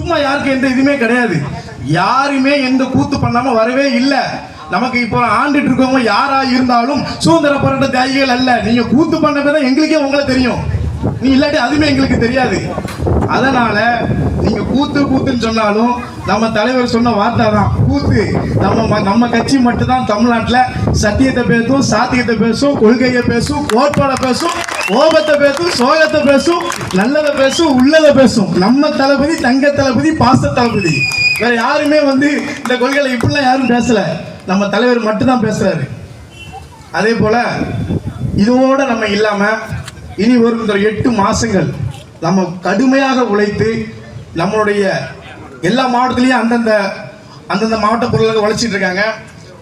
சும்மா யாருக்கு எந்த இதுவுமே கிடையாது. யாருமே எந்த கூத்து பண்ணாம வரவே இல்லை. நமக்கு இப்போ ஆண்டுட்டு இருக்கவங்க யாரா இருந்தாலும் சுதந்திர போராட்ட தியாகிகள் அல்ல. நீங்க கூத்து பண்ணதான் எங்களுக்கே உங்களை தெரியும், நீ இல்லாட்டி அதுவுமே எங்களுக்கு தெரியாது. அதனால நீங்க கூத்து கூத்துன்னு சொன்னாலும் நம்ம தலைவர் சொன்ன வார்த்தை தான் கூத்து. நம்ம கட்சி மட்டும்தான் தமிழ்நாட்டில் சத்தியத்தை பேசும், சாத்தியத்தை பேசும், கொள்கையை பேசும், கோட்பாடை பேசும், கோபத்தை பேசும், சோகத்தை பேசும், நல்லதை பேசும், உள்ளதை பேசும். நம்ம தளபதி தங்க தளபதி, பாச தளபதி. வேற யாருமே இந்த கொள்கைகளை இப்படிலாம் யாரும் பேசல, நம்ம தலைவர் மட்டும்தான் பேசுறாரு. அதே போல இதோட நம்ம இல்லாம இனி வரும் 8 மாசங்கள் நம்ம கடுமையாக உழைத்து நம்மளுடைய எல்லா மாவட்டத்திலையும் அந்தந்த மாவட்ட பொருளாக உழைச்சிட்டு இருக்காங்க.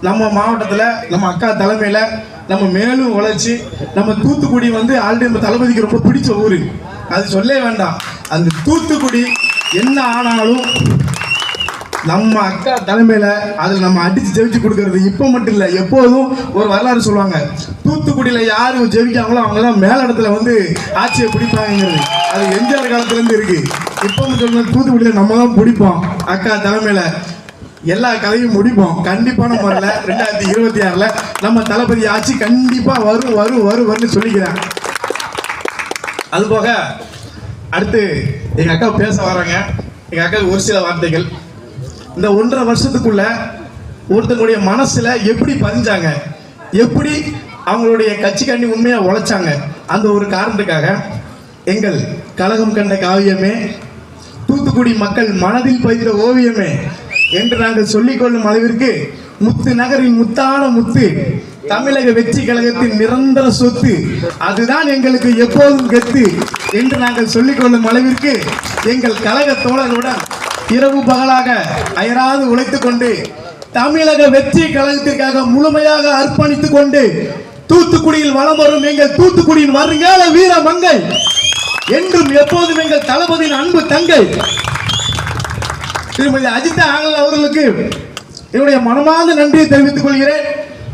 நம்ம மாவட்டத்தில் நம்ம அக்கா தலைமையில் நம்ம மேலும் உழைச்சி நம்ம தூத்துக்குடி ஆல்ரெடி நம்ம தளபதிக்கு ரொம்ப பிடிச்ச ஊர், அது சொல்ல வேண்டாம். அந்த தூத்துக்குடி என்ன ஆனாலும் நம்ம அக்கா தலைமையில் அதில் நம்ம அடித்து ஜெயிச்சு கொடுக்கறது இப்போ மட்டும் இல்லை, எப்போதும் ஒரு வரலாறு சொல்லுவாங்க. தூத்துக்குடியில் யார் ஜெயிக்காங்களோ அவங்க தான் மேலிடத்துல ஆட்சியை பிடிப்பாங்கிறது. அது எம்ஜிஆர் காலத்துலேருந்து இருக்கு. இப்போ சொல்ல தூத்துக்குடியில் நம்ம தான் பிடிப்போம். அக்கா தலைமையில் எல்லா கதையும் முடிப்போம். கண்டிப்பான முறையில் 2026 நம்ம தளபதி ஆட்சி கண்டிப்பாக வரும்னு சொல்லிக்கிறேன். அதுபோக அடுத்து எங்கள் அக்கா பேச வராங்க. எங்கள் அக்கா ஒரு சில வார்த்தைகள் இந்த 1.5 வருஷத்துக்குள்ள ஒருத்தங்களுடைய மனசுல எப்படி பதிஞ்சாங்க, எப்படி அவங்களுடைய கட்சிக்காண்டி உண்மையா உழைச்சாங்க, அந்த ஒரு காரணத்துக்காக எங்கள் கழகம் கண்ட காவியமே, தூத்துக்குடி மக்கள் மனதில் பதிந்த ஓவியமே என்று நாங்கள் சொல்லிக்கொள்ளும் அளவிற்கு முத்து நகரின் முத்தான முத்து, தமிழக வெற்றி கழகத்தின் நிரந்தர சொத்து, அதுதான் எங்களுக்கு எப்போதும் கெத்து என்று நாங்கள் சொல்லிக்கொள்ளும் அளவிற்கு எங்கள் கழக தோழர்களுடன் இரவு பகலாக அயராது உழைத்துக் கொண்டு தமிழக வெற்றி கழகத்திற்காக முழுமையாக அர்ப்பணித்துக் கொண்டு தூத்துக்குடியில் வலம் வரும் எங்கள் தூத்துக்குடியின் வருங்கால வீர மங்கை, என்றும் எப்போதும் எங்கள் தளபதியின் அன்பு தங்கை திருமதி அஜிதா ஆனந்த் அவர்களுக்கு என்னுடைய மனமார்ந்த நன்றியை தெரிவித்துக் கொள்கிறேன்.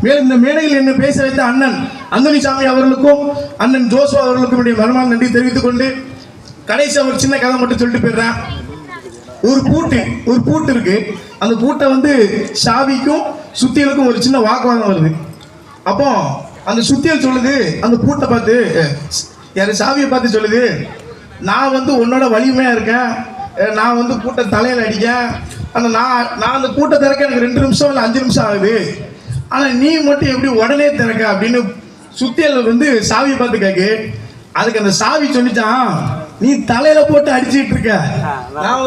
மேலும் இந்த மேடையில் என்ன பேச வைத்த அண்ணன் அந்தோனிசாமி அவர்களுக்கும் அண்ணன் ஜோசோ அவர்களுக்கும் என்னுடைய மனமார்ந்த நன்றி தெரிவித்துக் கொண்டு கடைசி ஒரு சின்ன கதை மட்டும் சொல்லிட்டு போயிடுறேன். ஒரு பூட்டு இருக்கு. அந்த பூட்டை சாவிக்கும் சுத்தியலுக்கும் ஒரு சின்ன வாக்குவாதம் வருது. அப்போ அந்த சுத்தியல் சொல்லுது அந்த பூட்டை பார்த்து, யாரு சாவியை பார்த்து சொல்லுது, நான் உன்னோட வலிமையா இருக்கேன், நான் பூட்டை தலையில அடிக்கேன், ஆனால் நான் அந்த பூட்டை திறக்க எனக்கு 2 நிமிஷம் இல்லை 5 நிமிஷம் ஆகுது, ஆனால் நீ மட்டும் எப்படி உடனே திறக்க அப்படின்னு சுத்தியல் சாவியை பார்த்து கேட்கு. அதுக்கு அந்த சாவி சொல்லிச்சான், நீ தலையில போட்டு அடிச்சிட்டு இருக்க, நான்